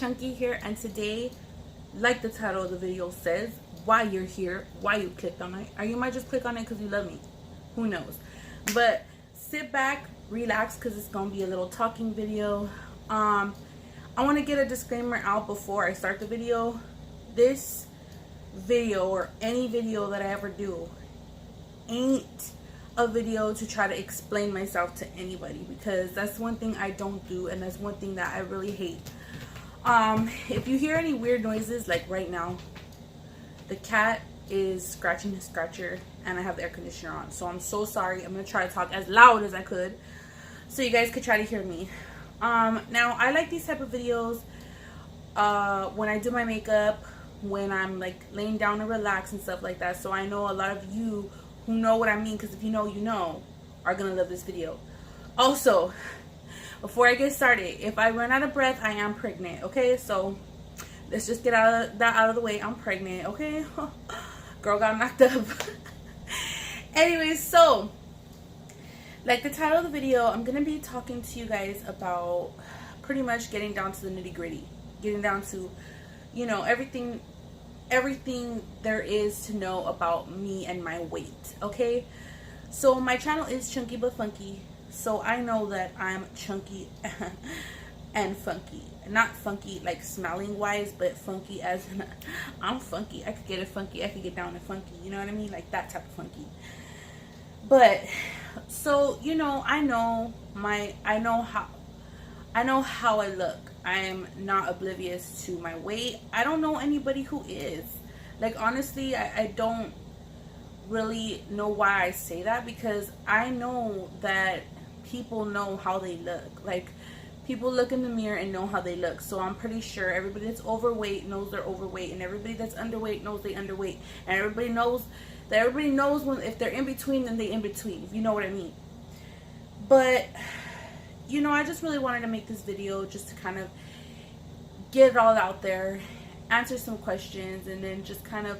Chunky here, and today, like the title of the video says, why you're here, why you clicked on it, or you might just click on it because you love me, who knows. But sit back, relax, because it's gonna be a little talking video. I want to get a disclaimer out before I start the video. This video, or any video that I ever do, ain't a video to try to explain myself to anybody, because that's one thing I don't do, and that's one thing that I really hate. If you hear any weird noises, like right now, the cat is scratching his scratcher and I have the air conditioner on, so I'm so sorry. I'm gonna try to talk as loud as I could so you guys could try to hear me. Now I like these type of videos when I do my makeup, when I'm like laying down to relax and stuff like that. So I know a lot of you who know what I mean, because if you know, you know, are gonna love this video. Also, before I get started, if I run out of breath, I am pregnant, okay? So let's just get that out of the way. I'm pregnant, okay? Girl got knocked up. Anyways, so like the title of the video, I'm gonna be talking to you guys about pretty much getting down to the nitty-gritty, getting down to, you know, everything there is to know about me and my weight, okay? So my channel is Chunky but Funky, so I know that I'm chunky and funky. Not funky like smelling wise, but funky as in I'm funky. I could get it funky, I could get down to funky, you know what I mean? Like that type of funky. But so, you know, I know how I look. I'm not oblivious to my weight. I don't know anybody who is. Like, honestly, I don't really know why I say that, because I know that people know how they look. Like, people look in the mirror and know how they look. So I'm pretty sure everybody that's overweight knows they're overweight, and everybody that's underweight knows they're underweight, and everybody knows when, if they're in between, then they in between, if you know what I mean. But you know, I just really wanted to make this video just to kind of get it all out there, answer some questions, and then just kind of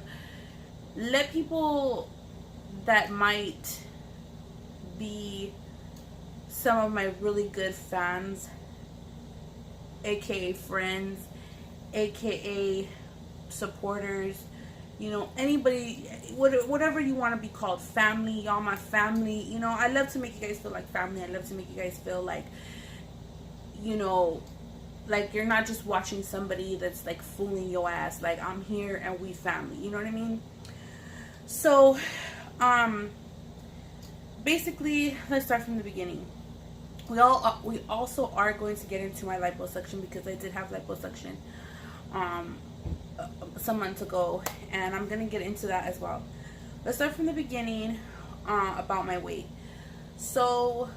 let people that might be some of my really good fans, aka friends, aka supporters, you know, anybody, whatever you want to be called, family, y'all my family, you know, I love to make you guys feel like family. I love to make you guys feel like, you know, like you're not just watching somebody that's like fooling your ass. Like, I'm here and we family, you know what I mean? So basically, let's start from the beginning. We also are going to get into my liposuction, because I did have liposuction some months ago, and I'm gonna get into that as well. Let's start from the beginning about my weight. So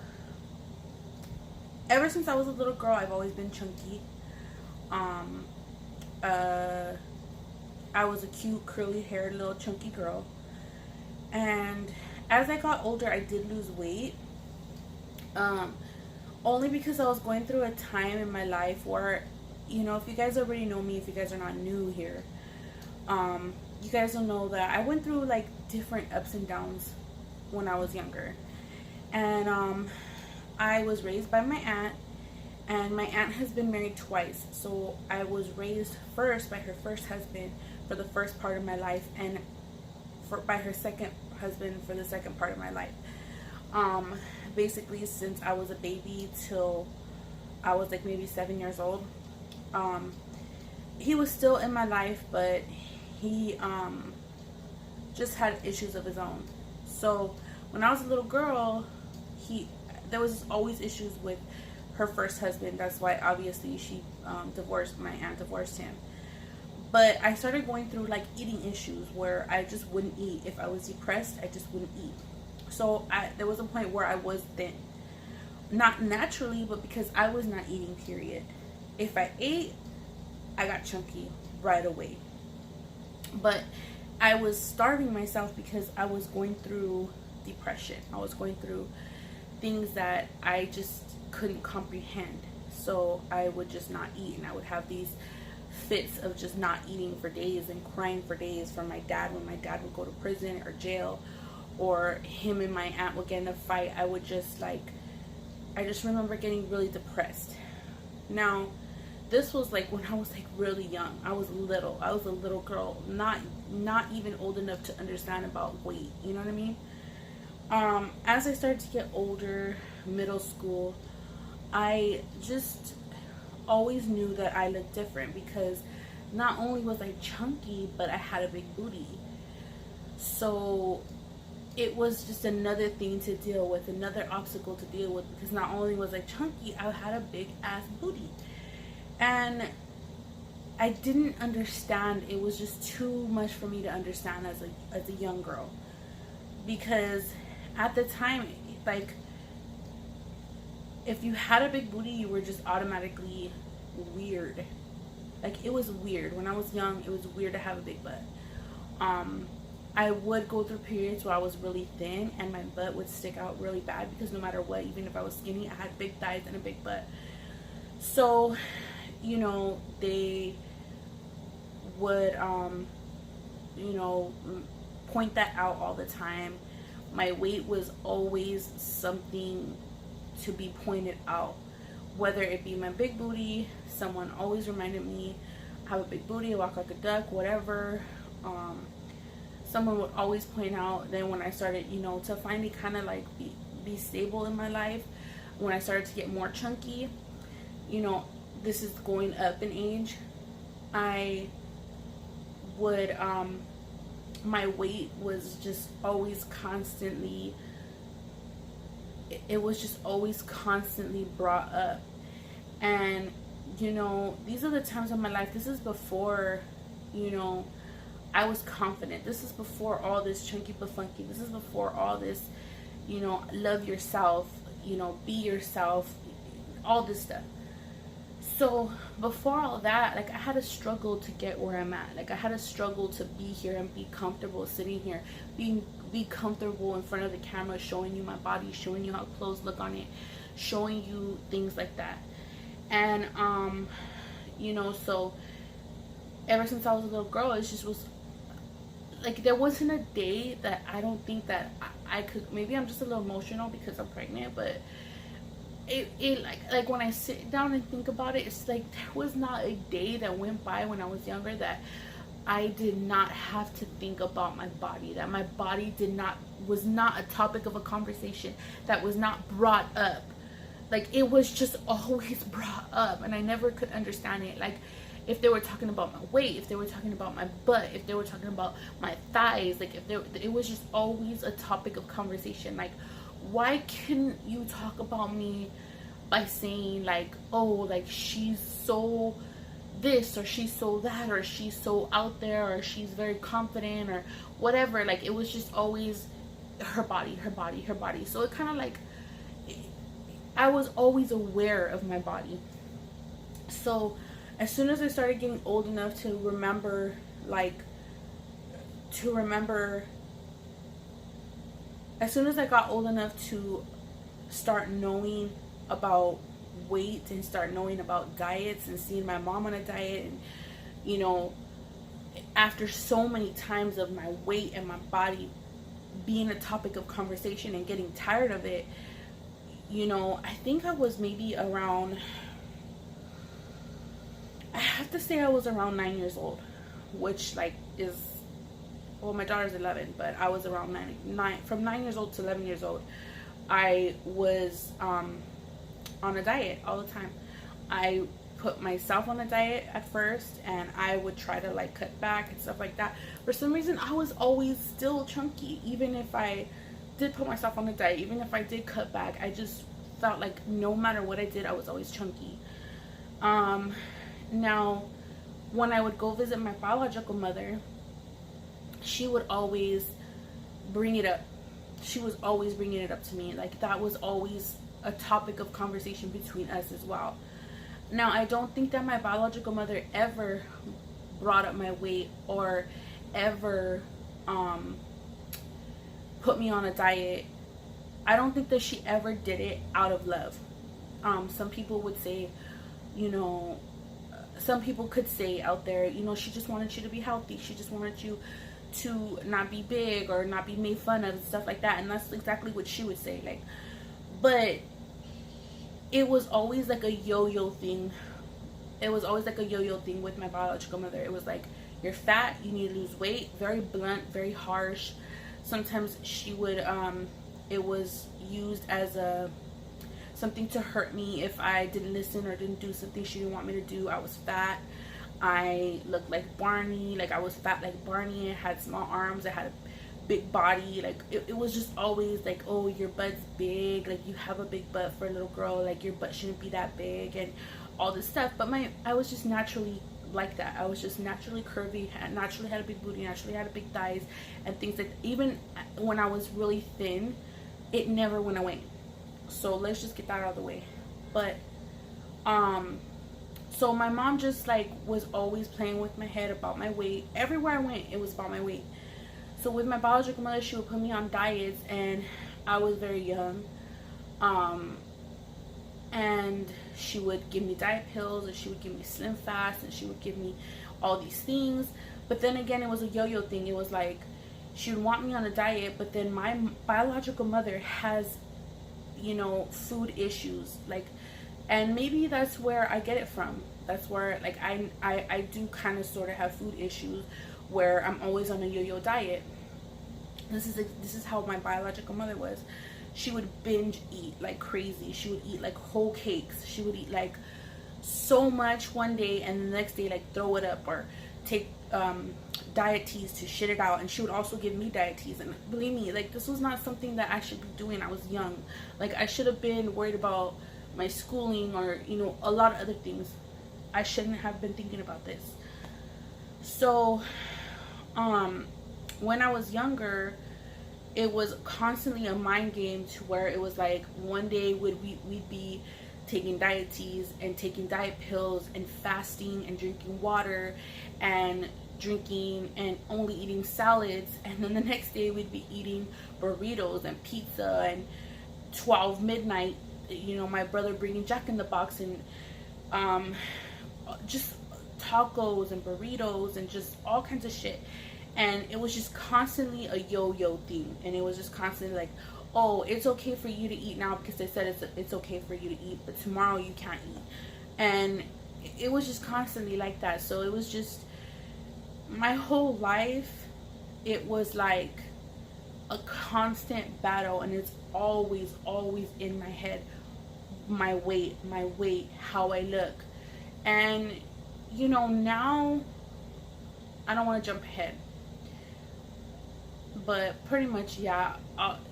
ever since I was a little girl, I've always been chunky. I was a cute curly haired little chunky girl, and as I got older I did lose weight, only because I was going through a time in my life where, you know, if you guys already know me, if you guys are not new here, you guys will know that I went through like different ups and downs when I was younger. And I was raised by my aunt, and my aunt has been married twice. So I was raised first by her first husband for the first part of my life, and by her second husband for the second part of my life. Basically, since I was a baby till I was like maybe 7 years old. He was still in my life, but he just had issues of his own. So when I was a little girl, there was always issues with her first husband. That's why obviously she my aunt divorced him. But I started going through like eating issues where I just wouldn't eat. If I was depressed, I just wouldn't eat. So there was a point where I was thin. Not naturally, but because I was not eating, period. If I ate, I got chunky right away. But I was starving myself because I was going through depression. I was going through things that I just couldn't comprehend. So I would just not eat, and I would have these fits of just not eating for days and crying for days for my dad when my dad would go to prison or jail, or him and my aunt would get in a fight. I just remember getting really depressed. Now, this was like when I was like really young. I was little. I was a little girl, not even old enough to understand about weight. You know what I mean? As I started to get older, middle school, I just always knew that I looked different because not only was I chunky, but I had a big booty. So it was just another thing to deal with, another obstacle to deal with, because not only was I chunky, I had a big ass booty. And I didn't understand. It was just too much for me to understand as a young girl. Because at the time, like, if you had a big booty, you were just automatically weird. Like, it was weird. When I was young, it was weird to have a big butt. I would go through periods where I was really thin and my butt would stick out really bad, because no matter what, even if I was skinny, I had big thighs and a big butt. So, you know, they would, you know, point that out all the time. My weight was always something to be pointed out, whether it be my big booty. Someone always reminded me I have a big booty, I walk like a duck, whatever. Someone would always point out. Then when I started, you know, to finally kind of like be stable in my life, when I started to get more chunky, you know, this is going up in age, I would, my weight was just always constantly, it was just always constantly brought up. And, you know, these are the times of my life, this is before, you know, I was confident. This is before all this chunky but funky. This is before all this, you know, love yourself, you know, be yourself, all this stuff. So before all that, like, I had a struggle to get where I'm at. Like, I had a struggle to be here and be comfortable sitting here, be comfortable in front of the camera, showing you my body, showing you how clothes look on it, showing you things like that. And you know, so ever since I was a little girl, it just was like, there wasn't a day that I don't think that I could, maybe I'm just a little emotional because I'm pregnant, but it like when I sit down and think about it, it's like there was not a day that went by when I was younger that I did not have to think about my body, that my body was not a topic of a conversation, that was not brought up. Like, it was just always brought up, and I never could understand it. Like, if they were talking about my weight, if they were talking about my butt, if they were talking about my thighs, like, it was just always a topic of conversation. Like, why couldn't you talk about me by saying, like, oh, like, she's so this, or she's so that, or she's so out there, or she's very confident, or whatever. Like, it was just always her body, her body, her body. So it kind of like, I was always aware of my body. So as soon as I started getting old enough to remember, as soon as I got old enough to start knowing about weight and start knowing about diets and seeing my mom on a diet, and, you know, after so many times of my weight and my body being a topic of conversation and getting tired of it, you know, I think I was maybe around, I have to say I was around 9 years old, which, like, is, well, my daughter's 11, but I was around from 9 years old to 11 years old. I was on a diet all the time. I put myself on a diet at first, and I would try to, like, cut back and stuff like that. For some reason, I was always still chunky, even if I did put myself on a diet, even if I did cut back. I just felt like no matter what I did, I was always chunky. Now, when I would go visit my biological mother, she would always bring it up. She was always bringing it up to me. Like, that was always a topic of conversation between us as well. Now, I don't think that my biological mother ever brought up my weight or ever put me on a diet. I don't think that she ever did it out of love. Some people would say, you know, some people could say out there, you know, she just wanted you to be healthy. She just wanted you to not be big or not be made fun of and stuff like that. And that's exactly what she would say. Like, but it was always like a yo-yo thing it was always like a yo-yo thing with my biological mother. It was like, you're fat, you need to lose weight. Very blunt, very harsh. Sometimes she would it was used as a something to hurt me if I didn't listen or didn't do something she didn't want me to do. I was fat, I looked like Barney, like I was fat like Barney. I had small arms, I had a big body. Like it was just always like, oh, your butt's big, like you have a big butt for a little girl, like your butt shouldn't be that big, and all this stuff. But I was just naturally like that. I was just naturally curvy, naturally had a big booty, naturally had a big thighs, and things like that. Even when I was really thin, it never went away. So let's just get that out of the way. But so my mom just like was always playing with my head about my weight. Everywhere I went, it was about my weight. So with my biological mother, she would put me on diets, and I was very young. And she would give me diet pills, and she would give me Slim Fast, and she would give me all these things. But then again, it was a yo-yo thing. It was like she would want me on a diet, but then my biological mother has, you know, food issues, like, and maybe that's where I get it from. That's where, like, I do kind of sort of have food issues, where I'm always on a yo-yo diet. This is how my biological mother was. She would binge eat like crazy. She would eat like whole cakes. She would eat like so much one day, and the next day like throw it up, or take diet teas to shit it out. And she would also give me diet teas. And believe me, like, this was not something that I should be doing. I was young. Like, I should have been worried about my schooling, or, you know, a lot of other things. I shouldn't have been thinking about this. So when I was younger, it was constantly a mind game, to where it was like one day we'd be taking diet teas and taking diet pills and fasting and drinking water and drinking and only eating salads, and then the next day we'd be eating burritos and pizza, and 12 midnight, you know, my brother bringing Jack in the Box, and just tacos and burritos and just all kinds of shit. And it was just constantly a yo-yo thing. And it was just constantly like, oh, it's okay for you to eat now because they said it's okay for you to eat, but tomorrow you can't eat. And it was just constantly like that. So it was just, my whole life, it was like a constant battle. And it's always in my head. My weight, how I look. And, you know, now, I don't want to jump ahead, but pretty much, yeah,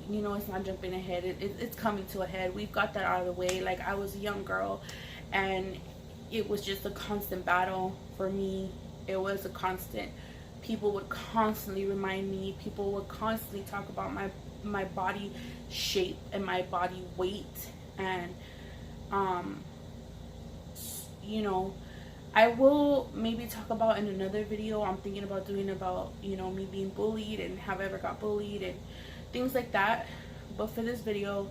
you know, it's not jumping ahead. It's coming to a head. We've got that out of the way. Like, I was a young girl, and it was just a constant battle for me. It was a constant. People would constantly remind me. People would constantly talk about my body shape and my body weight. And, you know, I will maybe talk about in another video. I'm thinking about doing about, you know, me being bullied and have I ever got bullied and things like that. But for this video,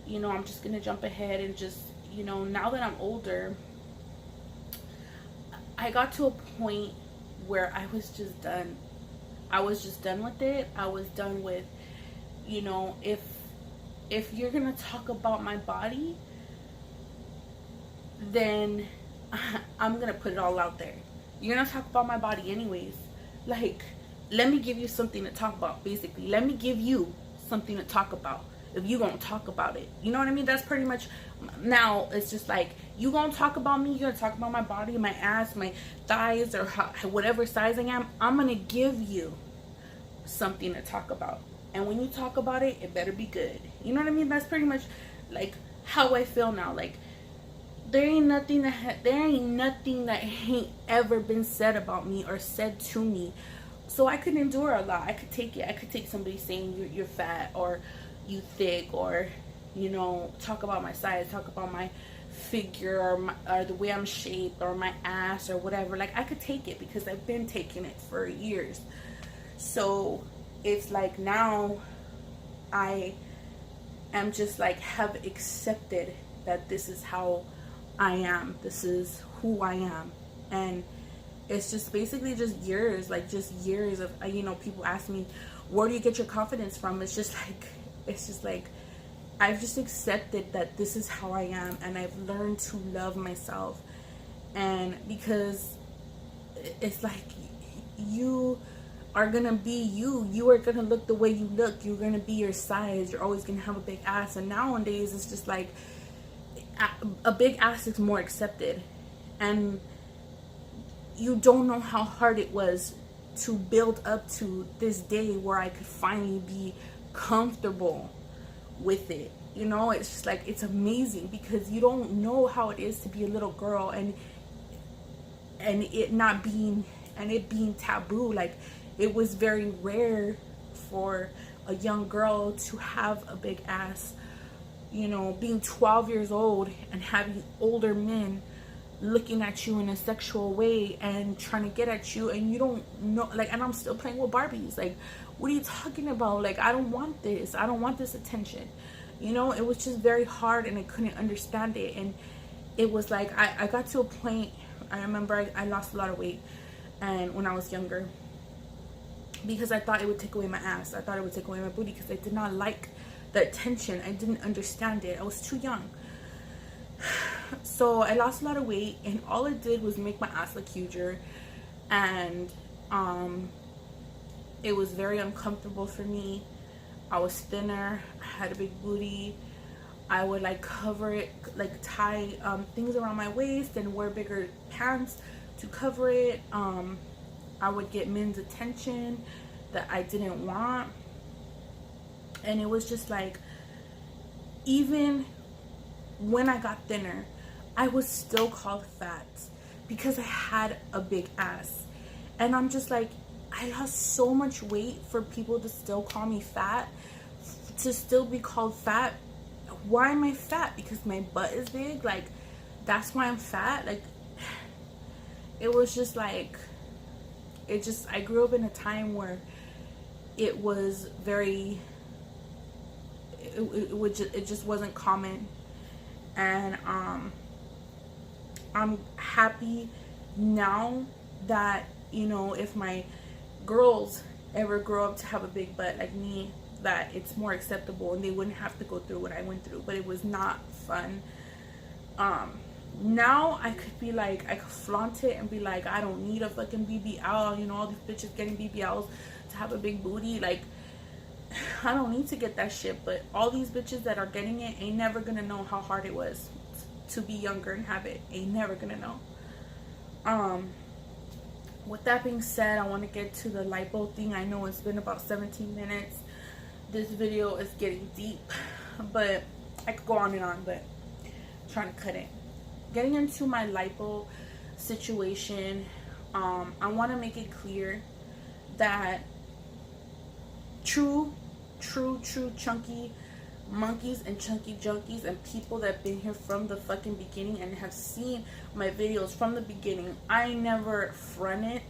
you know, I'm just going to jump ahead and just, you know, now that I'm older, I got to a point where I was just done. I was just done with it. I was done with, you know, if you're going to talk about my body, then I'm gonna put it all out there. You're gonna talk about my body anyways. Like, let me give you something to talk about, basically. Let me give you something to talk about if you gonna talk about it. You know what I mean? That's pretty much, now it's just like, you gonna talk about me, you're gonna talk about my body, my ass, my thighs, or whatever size I am. I'm gonna give you something to talk about. And when you talk about it, it better be good. You know what I mean? That's pretty much like how I feel now. Like, there ain't nothing that ain't ever been said about me or said to me. So I could endure a lot. I could take it. I could take somebody saying you're fat, or you thick, or, you know, talk about my size, talk about my figure, or the way I'm shaped, or my ass, or whatever. Like, I could take it because I've been taking it for years. So it's like, now I am just like, have accepted that this is how I am. This is who I am. And it's just basically just years, like just years of, you know, people ask me, where do you get your confidence from? It's just like I've just accepted that this is how I am, and I've learned to love myself. And because it's like, you are gonna be you are gonna look the way you look, you're gonna be your size, you're always gonna have a big ass. And nowadays it's just like a big ass is more accepted. And you don't know how hard it was to build up to this day where I could finally be comfortable with it. You know, it's just like, it's amazing, because you don't know how it is to be a little girl and it not being, and it being taboo. Like, it was very rare for a young girl to have a big ass, you know, being 12 years old and having older men looking at you in a sexual way and trying to get at you, and you don't know, like, and I'm still playing with Barbies. Like, what are you talking about? Like, I don't want this. I don't want this attention. You know, it was just very hard, and I couldn't understand it. And it was like, I got to a point, I remember I lost a lot of weight, and when I was younger, because I thought it would take away my ass. I thought it would take away my booty, because I did not like the attention. I didn't understand it. I was too young. So I lost a lot of weight, and all it did was make my ass look huger. And it was very uncomfortable for me. I was thinner, I had a big booty. I would like cover it, like tie things around my waist and wear bigger pants to cover it. I would get men's attention that I didn't want. And it was just like, even when I got thinner, I was still called fat because I had a big ass. And I'm just like, I lost so much weight for people to still call me fat, to still be called fat. Why am I fat? Because my butt is big? Like, that's why I'm fat? Like, it was just like, I grew up in a time where it was very, it just wasn't common. And I'm happy now that, you know, if my girls ever grow up to have a big butt like me, that it's more acceptable and they wouldn't have to go through what I went through. But it was not fun. Now I could be like, I could flaunt it and be like, I don't need a fucking BBL. You know, all these bitches getting BBLs to have a big booty. Like, I don't need to get that shit. But all these bitches that are getting it ain't never gonna know how hard it was to be younger and have it. Ain't never gonna know. With that being said, I want to get to the lipo thing. I know it's been about 17 minutes. This video is getting deep, but I could go on and on, but I'm trying to cut it. Getting into my lipo situation, I want to make it clear that true chunky monkeys and chunky junkies and people that have been here from the fucking beginning and have seen my videos from the beginning, I never front it.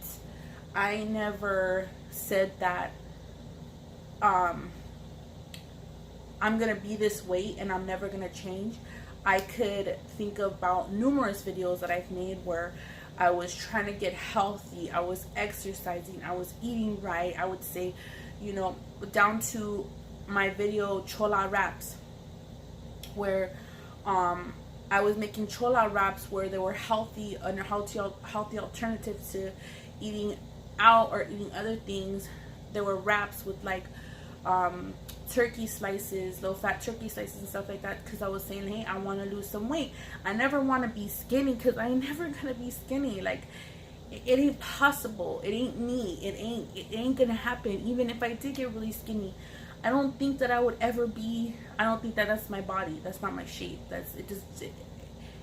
I never said that I'm gonna be this weight and I'm never gonna change. I could think about numerous videos that I've made where I was trying to get healthy, I was exercising, I was eating right. I would say, you know, down to my video chola wraps, where I was making chola wraps where they were healthy, and a healthy alternative to eating out or eating other things. There were wraps with like turkey slices, low fat turkey slices and stuff like that, because I was saying, hey, I want to lose some weight. I never want to be skinny, because I ain't never gonna be skinny. Like, it ain't possible. It ain't me. It ain't gonna happen. Even if I did get really skinny, I don't think that I would ever be, I don't think that that's my body. That's not my shape.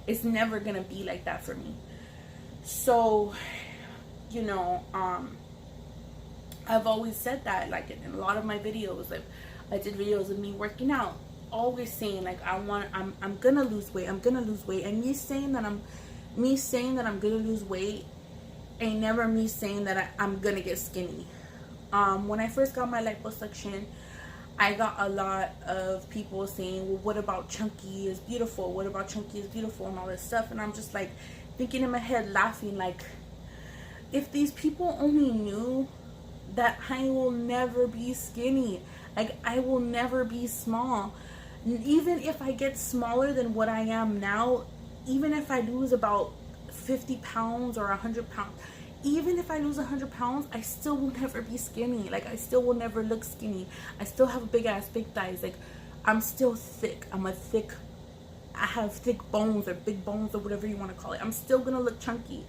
It's never gonna be like that for me. So, you know, I've always said that, like, in a lot of my videos, like, I did videos of me working out, always saying like, I'm gonna lose weight, I'm gonna lose weight. And me saying that I'm gonna lose weight ain't never me saying that I'm gonna get skinny. When I first got my liposuction, I got a lot of people saying, well, what about chunky is beautiful? What about chunky is beautiful and all this stuff? And I'm just like thinking in my head, laughing, like, if these people only knew that I will never be skinny. Like, I will never be small. Even if I get smaller than what I am now, even if I lose about 50 pounds or 100 pounds. Even if I lose 100 pounds, I still will never be skinny. Like, I still will never look skinny. I still have big ass, big thighs. Like, I'm still thick. I have thick bones or big bones or whatever you want to call it. I'm still gonna look chunky.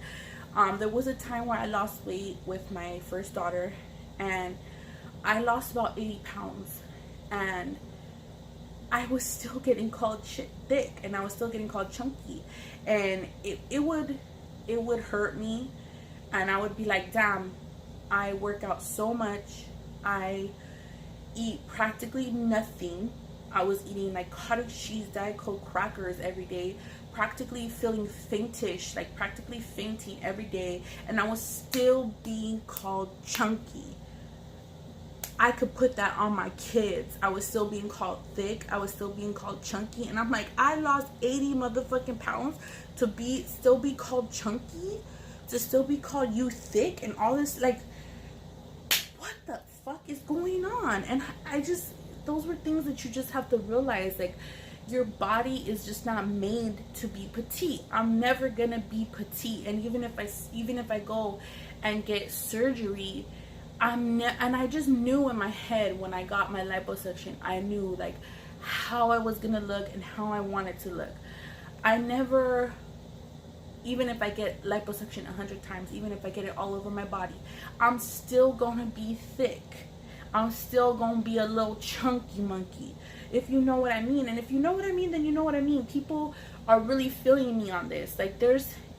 There was a time where I lost weight with my first daughter, and I lost about 80 pounds, and I was still getting called thick, and I was still getting called chunky, and it would hurt me, and I would be like, damn, I work out so much, I eat practically nothing. I was eating like cottage cheese, Diet Coke, crackers every day, practically feeling faintish, like practically fainting every day, and I was still being called chunky. I could put that on my kids. I was still being called thick. I was still being called chunky. And I'm like, I lost 80 motherfucking pounds to still be called chunky? To still be called you thick and all this? Like, what the fuck is going on? And those were things that you just have to realize. Like, your body is just not made to be petite. I'm never gonna be petite. And even if I go and get surgery, and I just knew in my head when I got my liposuction, I knew like how I was gonna look and how I wanted to look. I never, even if I get liposuction 100 times, even if I get it all over my body, I'm still gonna be thick. I'm still gonna be a little chunky monkey, if you know what I mean. And if you know what I mean, then you know what I mean. People are really feeling me on this. Like,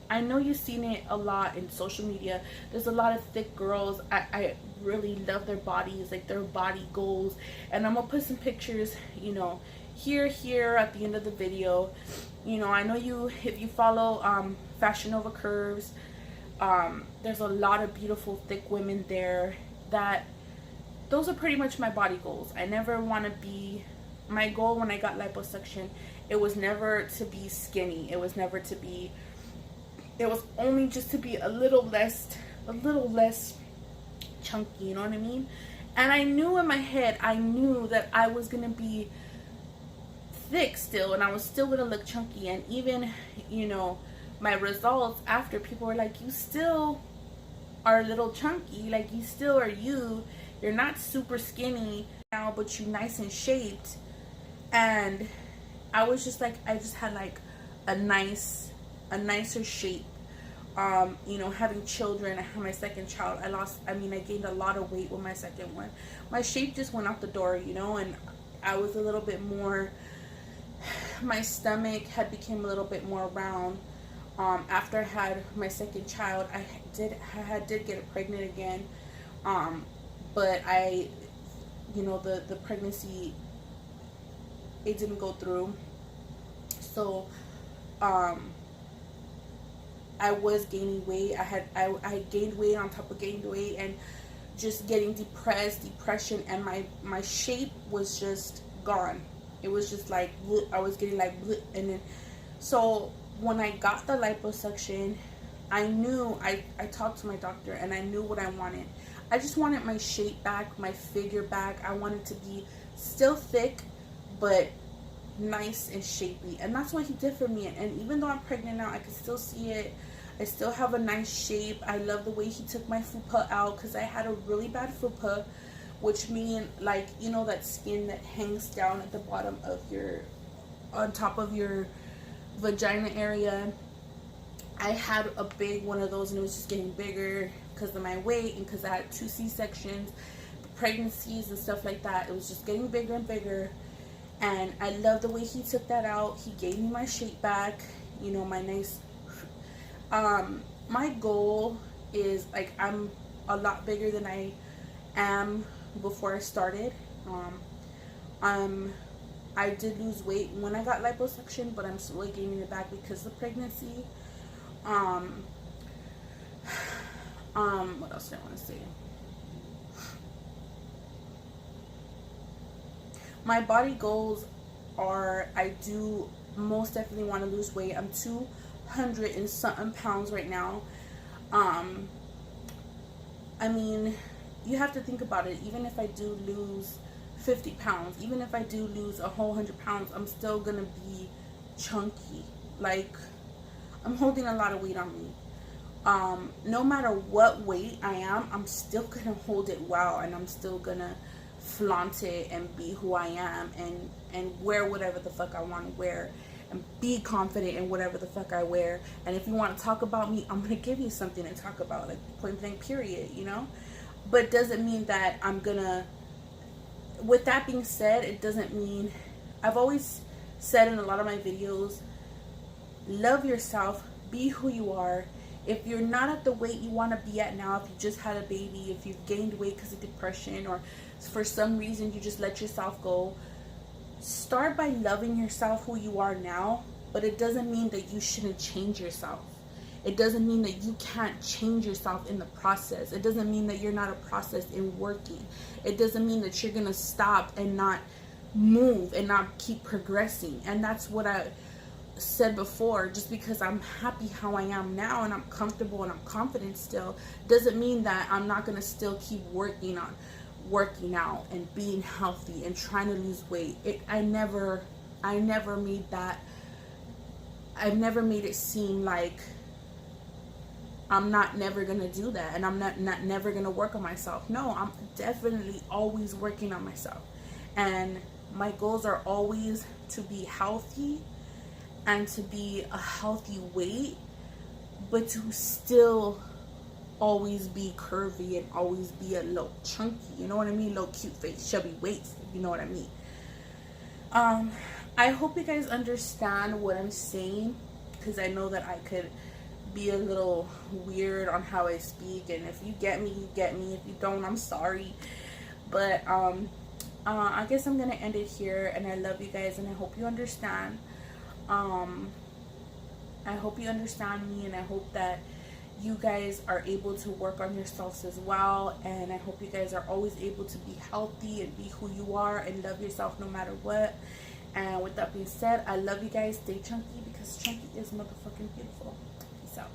I know you've seen it a lot in social media. There's a lot of thick girls. I really love their bodies, like their body goals. And I'm gonna put some pictures, you know, here at the end of the video. You know, I know if you follow Fashion Nova Curves, there's a lot of beautiful thick women there. Those are pretty much my body goals. I never want to be, my goal when I got liposuction, it was never to be skinny. It was never to be, it was only just to be a little less chunky, you know what I mean? And I knew in my head, I knew that I was gonna be thick still, and I was still gonna look chunky. And even, you know, my results after, people were like, you still are a little chunky, like you still are you're not super skinny now, but you nice and shaped. And I was just like, I just had like a nicer shape. You know, having children, I had my second child, I gained a lot of weight with my second one. My shape just went out the door, you know, and I was a little bit more, my stomach had become a little bit more round. After I had my second child, I did get pregnant again. But you know, the pregnancy, it didn't go through. So, I was gaining weight. I gained weight on top of gained weight, and just getting depression, and my shape was just gone. It was just like, I was getting like, and then, so when I got the liposuction, I knew, I talked to my doctor, and I knew what I wanted. I just wanted my shape back, my figure back. I wanted to be still thick, but nice and shapely. And that's what he did for me. And even though I'm pregnant now, I can still see it. I still have a nice shape. I love the way he took my fupa out, because I had a really bad fupa, which means, like, you know, that skin that hangs down at the bottom of on top of your vagina area. I had a big one of those, and it was just getting bigger because of my weight, and because I had 2 C-sections, pregnancies and stuff like that. It was just getting bigger and bigger. And I love the way he took that out. He gave me my shape back, you know, my nice, my goal is, like, I'm a lot bigger than I am before I started. I did lose weight when I got liposuction, but I'm slowly gaining it back because of pregnancy. What else did I want to say? My body goals are, I do most definitely want to lose weight. I'm 200 and something pounds right now. I mean, you have to think about it. Even if I do lose 50 pounds, even if I do lose a whole 100 pounds, I'm still gonna be chunky. Like, I'm holding a lot of weight on me. No matter what weight I am, I'm still gonna hold it well, and I'm still gonna flaunt it and be who I am, and wear whatever the fuck I want to wear, and be confident in whatever the fuck I wear. And if you want to talk about me, I'm gonna give you something to talk about, like point blank period, you know. But doesn't mean that I'm gonna, with that being said, it doesn't mean, I've always said in a lot of my videos, love yourself, be who you are. If you're not at the weight you want to be at now, if you just had a baby, if you've gained weight because of depression, or for some reason you just let yourself go, start by loving yourself who you are now. But it doesn't mean that you shouldn't change yourself. It doesn't mean that you can't change yourself in the process. It doesn't mean that you're not a process in working. It doesn't mean that you're gonna stop and not move and not keep progressing. And that's what I said before. Just because I'm happy how I am now, and I'm comfortable and I'm confident still, doesn't mean that I'm not gonna still keep working out and being healthy and trying to lose weight. I never made that, I've never made it seem like I'm not never gonna do that, and I'm not never gonna work on myself. No, I'm definitely always working on myself, and my goals are always to be healthy and to be a healthy weight, but to still always be curvy and always be a little chunky, you know what I mean? Little cute face, chubby waist, you know what I mean? I hope you guys understand what I'm saying, because I know that I could be a little weird on how I speak, and if you get me, you get me. If you don't, I'm sorry. But I guess I'm gonna end it here, and I love you guys, and I hope you understand. I hope you understand me, and I hope that you guys are able to work on yourselves as well, and I hope you guys are always able to be healthy and be who you are and love yourself no matter what. And with that being said, I love you guys. Stay chunky, because chunky is motherfucking beautiful. Peace out.